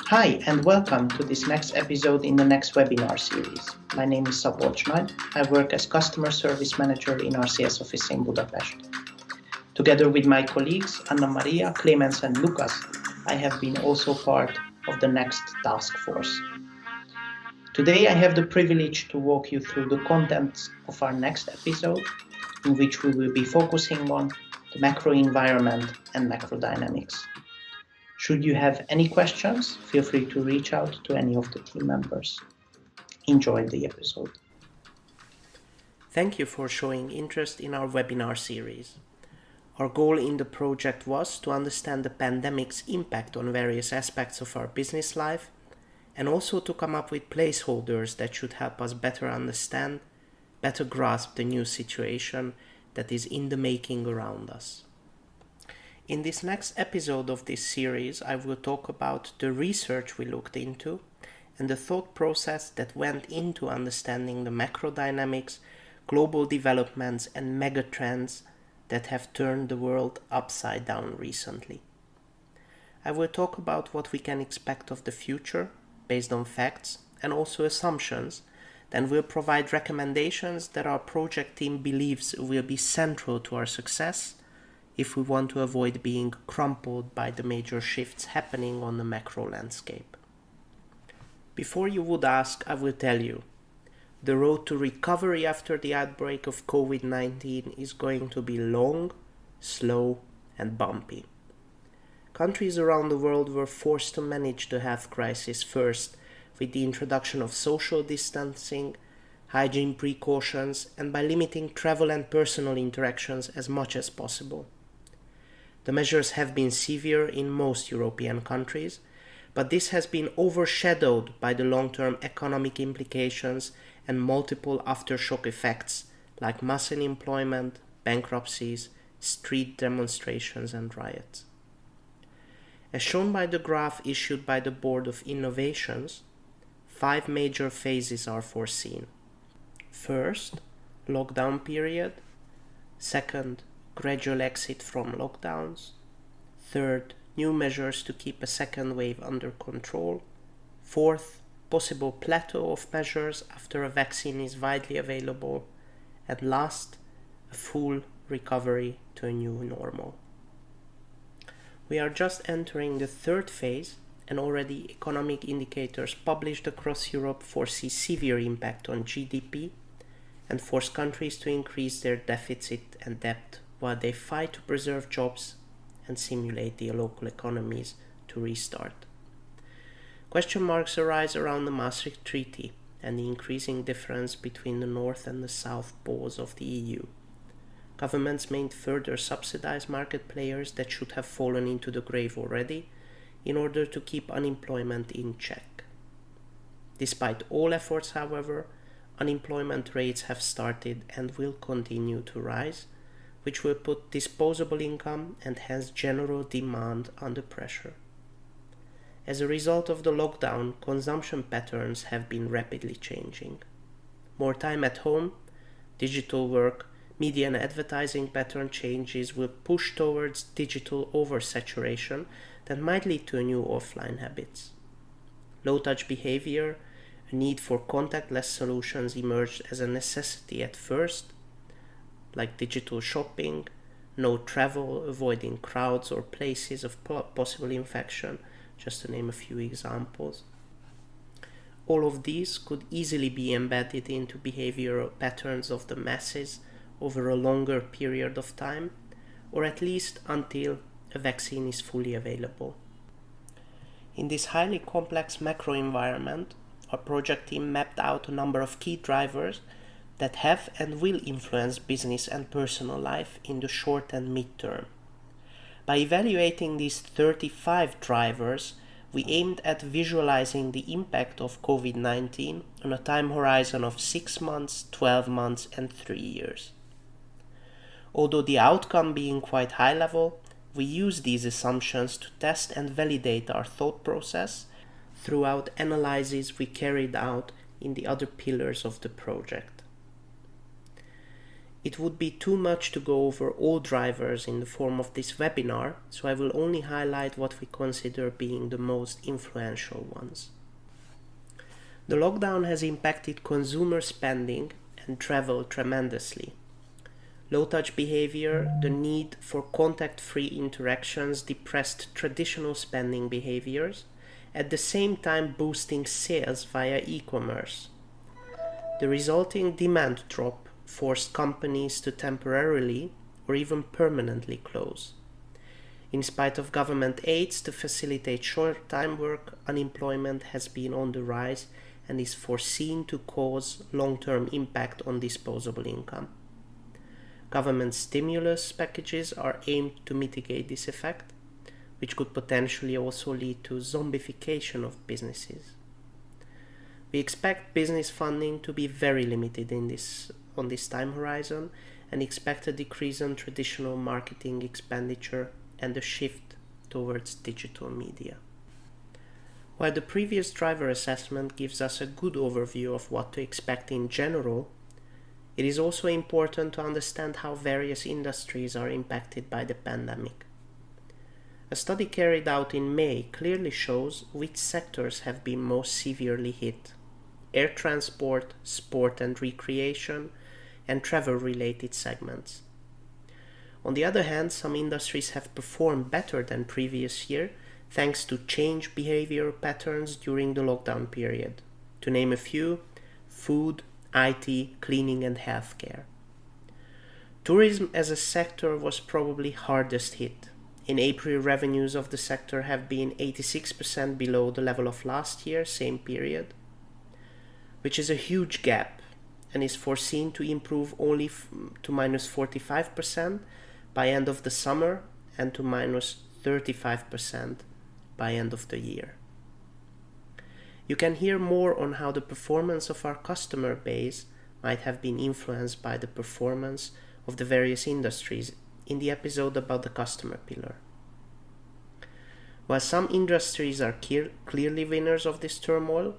Hi, and welcome to this next episode in the next webinar series. My name is Szabolcs Nagy. I work as Customer Service Manager in RCS office in Budapest. Together with my colleagues Anna Maria, Clemens, and Lucas, I have been also part of the Next task force. Today I have the privilege to walk you through the contents of our next episode, in which we will be focusing on the macro environment and macro dynamics. Should you have any questions, feel free to reach out to any of the team members. Enjoy the episode. Thank you for showing interest in our webinar series. Our goal in the project was to understand the pandemic's impact on various aspects of our business life and also to come up with placeholders that should help us better understand, better grasp the new situation that is in the making around us. In this next episode of this series, I will talk about the research we looked into and the thought process that went into understanding the macro dynamics, global developments, and megatrends that have turned the world upside down recently. I will talk about what we can expect of the future based on facts and also assumptions, then will provide recommendations that our project team believes will be central to our success if we want to avoid being crumpled by the major shifts happening on the macro landscape. Before you would ask, I will tell you, the road to recovery after the outbreak of COVID-19 is going to be long, slow, and bumpy. Countries around the world were forced to manage the health crisis first with the introduction of social distancing, hygiene precautions, and by limiting travel and personal interactions as much as possible. The measures have been severe in most European countries, but this has been overshadowed by the long-term economic implications and multiple aftershock effects like mass unemployment, bankruptcies, street demonstrations, and riots. As shown by the graph issued by the Board of Innovations, 5 major phases are foreseen. First, lockdown period. Second, gradual exit from lockdowns. Third, new measures to keep a second wave under control. Fourth, possible plateau of measures after a vaccine is widely available. And last, a full recovery to a new normal. We are just entering the third phase, and already economic indicators published across Europe foresee severe impact on GDP and force countries to increase their deficit and debt while they fight to preserve jobs and simulate the local economies to restart. Question marks arise around the Maastricht Treaty and the increasing difference between the North and the South poles of the EU. Governments may further subsidize market players that should have fallen into the grave already in order to keep unemployment in check. Despite all efforts, however, unemployment rates have started and will continue to rise, which will put disposable income and hence general demand under pressure. As a result of the lockdown, consumption patterns have been rapidly changing. More time at home, digital work, media and advertising pattern changes will push towards digital oversaturation that might lead to new offline habits. Low-touch behavior, a need for contactless solutions emerged as a necessity at first, like digital shopping, no travel, avoiding crowds or places of possible infection, just to name a few examples. All of these could easily be embedded into behavioral patterns of the masses over a longer period of time, or at least until a vaccine is fully available. In this highly complex macro environment, our project team mapped out a number of key drivers that have and will influence business and personal life in the short and mid-term. By evaluating these 35 drivers, we aimed at visualizing the impact of COVID-19 on a time horizon of 6 months, 12 months, and 3 years. Although the outcome being quite high level, we use these assumptions to test and validate our thought process throughout analyses we carried out in the other pillars of the project. It would be too much to go over all drivers in the form of this webinar, so I will only highlight what we consider being the most influential ones. The lockdown has impacted consumer spending and travel tremendously. Low-touch behavior, the need for contact-free interactions depressed traditional spending behaviors, at the same time boosting sales via e-commerce. The resulting demand drop forced companies to temporarily or even permanently close. In spite of government aids to facilitate short-time work, unemployment has been on the rise and is foreseen to cause long-term impact on disposable income. Government stimulus packages are aimed to mitigate this effect, which could potentially also lead to zombification of businesses. We expect business funding to be very limited on this time horizon and expect a decrease in traditional marketing expenditure and a shift towards digital media. While the previous driver assessment gives us a good overview of what to expect in general, it is also important to understand how various industries are impacted by the pandemic. A study carried out in May clearly shows which sectors have been most severely hit: air transport, sport and recreation, and travel-related segments. On the other hand, some industries have performed better than previous year thanks to changed behavior patterns during the lockdown period. To name a few: food, IT, cleaning and healthcare. Tourism as a sector was probably hardest hit. In April, revenues of the sector have been 86% below the level of last year, same period, which is a huge gap and is foreseen to improve only to minus 45% by end of the summer and to minus 35% by end of the year. You can hear more on how the performance of our customer base might have been influenced by the performance of the various industries in the episode about the customer pillar. While some industries are clearly winners of this turmoil,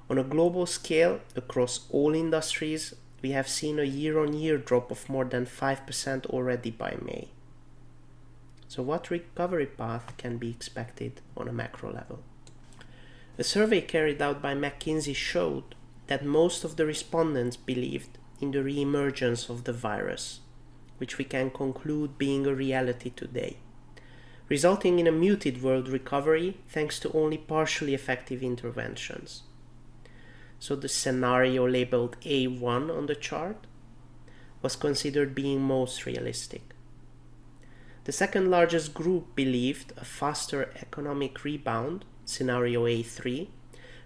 on a global scale, across all industries, we have seen a year-on-year drop of more than 5% already by May. So what recovery path can be expected on a macro level? A survey carried out by McKinsey showed that most of the respondents believed in the re-emergence of the virus, which we can conclude being a reality today, resulting in a muted world recovery thanks to only partially effective interventions. So the scenario labeled A1 on the chart was considered being most realistic. The second largest group believed a faster economic rebound, scenario A3,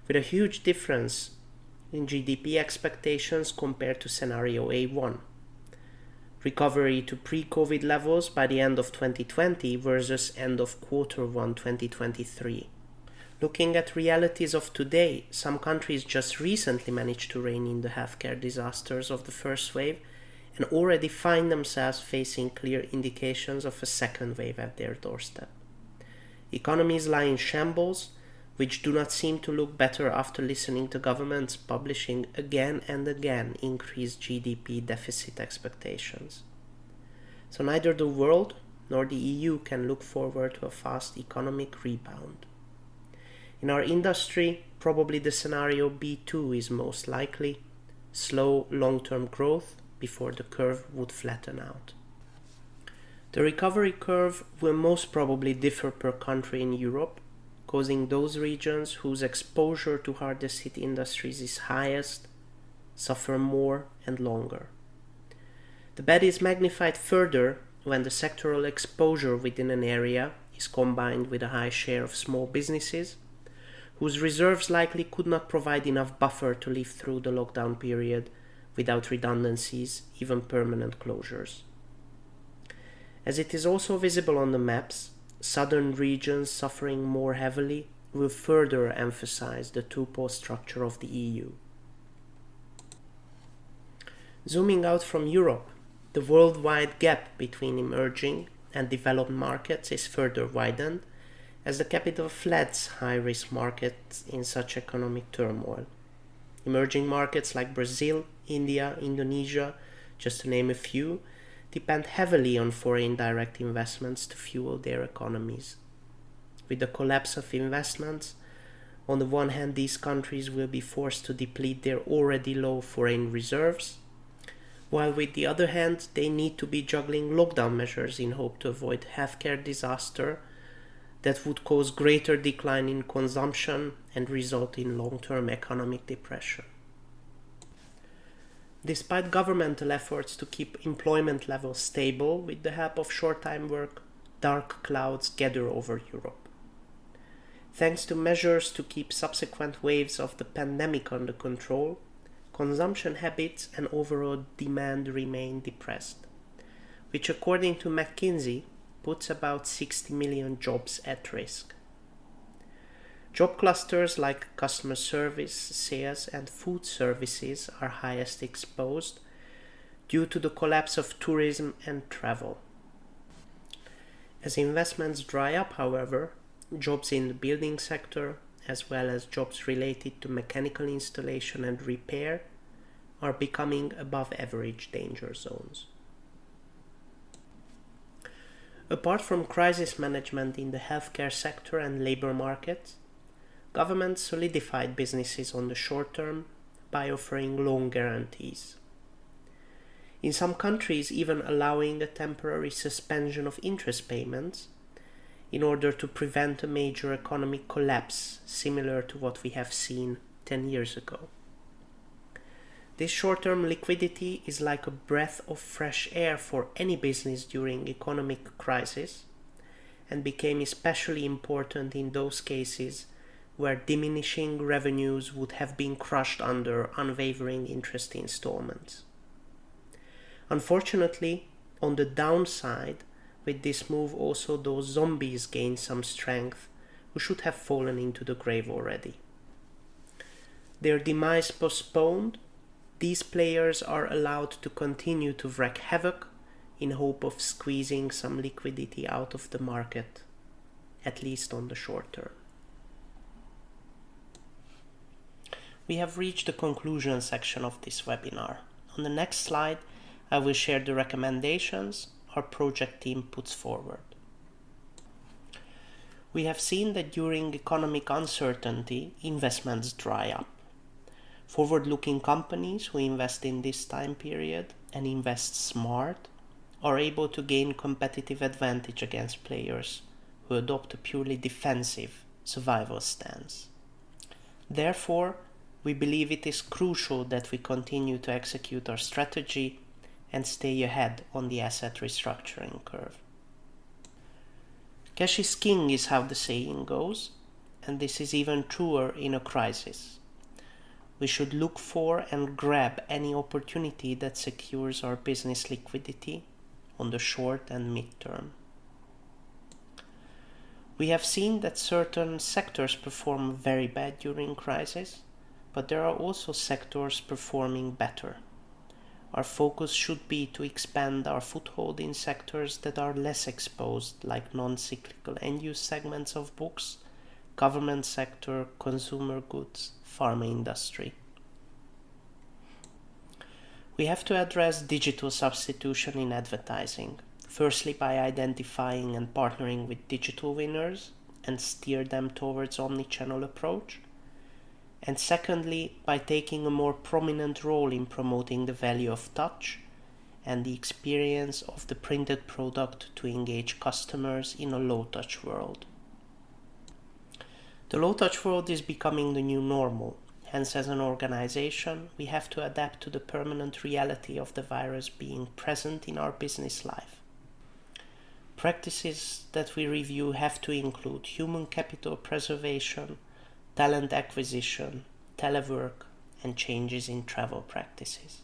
with a huge difference in GDP expectations compared to scenario A1. Recovery to pre-COVID levels by the end of 2020 versus end of Q1 2023. Looking at realities of today, some countries just recently managed to rein in the healthcare disasters of the first wave and already find themselves facing clear indications of a second wave at their doorstep. Economies lie in shambles, which do not seem to look better after listening to governments publishing again and again increased GDP deficit expectations. So neither the world nor the EU can look forward to a fast economic rebound. In our industry, probably the scenario B2 is most likely: slow long-term growth before the curve would flatten out. The recovery curve will most probably differ per country in Europe, causing those regions whose exposure to hardest hit industries is highest suffer more and longer. The bad is magnified further when the sectoral exposure within an area is combined with a high share of small businesses, whose reserves likely could not provide enough buffer to live through the lockdown period without redundancies, even permanent closures. As it is also visible on the maps, southern regions suffering more heavily will further emphasize the two-pole structure of the EU. Zooming out from Europe, the worldwide gap between emerging and developed markets is further widened as the capital floods high-risk markets in such economic turmoil. Emerging markets like Brazil, India, Indonesia, just to name a few, depend heavily on foreign direct investments to fuel their economies. With the collapse of investments, on the one hand, these countries will be forced to deplete their already low foreign reserves, while with the other hand, they need to be juggling lockdown measures in hope to avoid healthcare disaster that would cause greater decline in consumption and result in long-term economic depression. Despite governmental efforts to keep employment levels stable with the help of short-time work, dark clouds gather over Europe. Thanks to measures to keep subsequent waves of the pandemic under control, consumption habits and overall demand remain depressed, which according to McKinsey puts about 60 million jobs at risk. Job clusters like customer service, sales and food services are highest exposed due to the collapse of tourism and travel. As investments dry up, however, jobs in the building sector, as well as jobs related to mechanical installation and repair, are becoming above average danger zones. Apart from crisis management in the healthcare sector and labor markets, governments solidified businesses on the short term by offering loan guarantees. In some countries, even allowing a temporary suspension of interest payments in order to prevent a major economic collapse similar to what we have seen 10 years ago. This short-term liquidity is like a breath of fresh air for any business during economic crisis and became especially important in those cases where diminishing revenues would have been crushed under unwavering interest installments. Unfortunately, on the downside, with this move also those zombies gain some strength who should have fallen into the grave already. Their demise postponed, these players are allowed to continue to wreak havoc in hope of squeezing some liquidity out of the market, at least on the short term. We have reached the conclusion section of this webinar. On the next slide, I will share the recommendations our project team puts forward. We have seen that during economic uncertainty, investments dry up. Forward-looking companies who invest in this time period and invest smart are able to gain competitive advantage against players who adopt a purely defensive survival stance. Therefore, we believe it is crucial that we continue to execute our strategy and stay ahead on the asset restructuring curve. Cash is king is how the saying goes, and this is even truer in a crisis. We should look for and grab any opportunity that secures our business liquidity on the short and mid-term. We have seen that certain sectors perform very bad during crisis, but there are also sectors performing better. Our focus should be to expand our foothold in sectors that are less exposed, like non-cyclical end-use segments of books, government sector, consumer goods, pharma industry. We have to address digital substitution in advertising, firstly by identifying and partnering with digital winners and steer them towards omnichannel approach, and secondly, by taking a more prominent role in promoting the value of touch and the experience of the printed product to engage customers in a low-touch world. The low-touch world is becoming the new normal, hence as an organization, we have to adapt to the permanent reality of the virus being present in our business life. Practices that we review have to include human capital preservation, talent acquisition, telework, and changes in travel practices.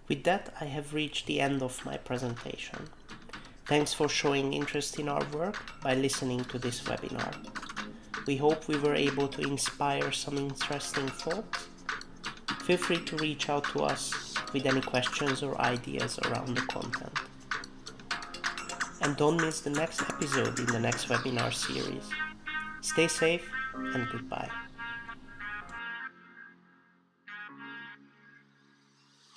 With that, I have reached the end of my presentation. Thanks for showing interest in our work by listening to this webinar. We hope we were able to inspire some interesting thoughts. Feel free to reach out to us with any questions or ideas around the content. And don't miss the next episode in the next webinar series. Stay safe and goodbye.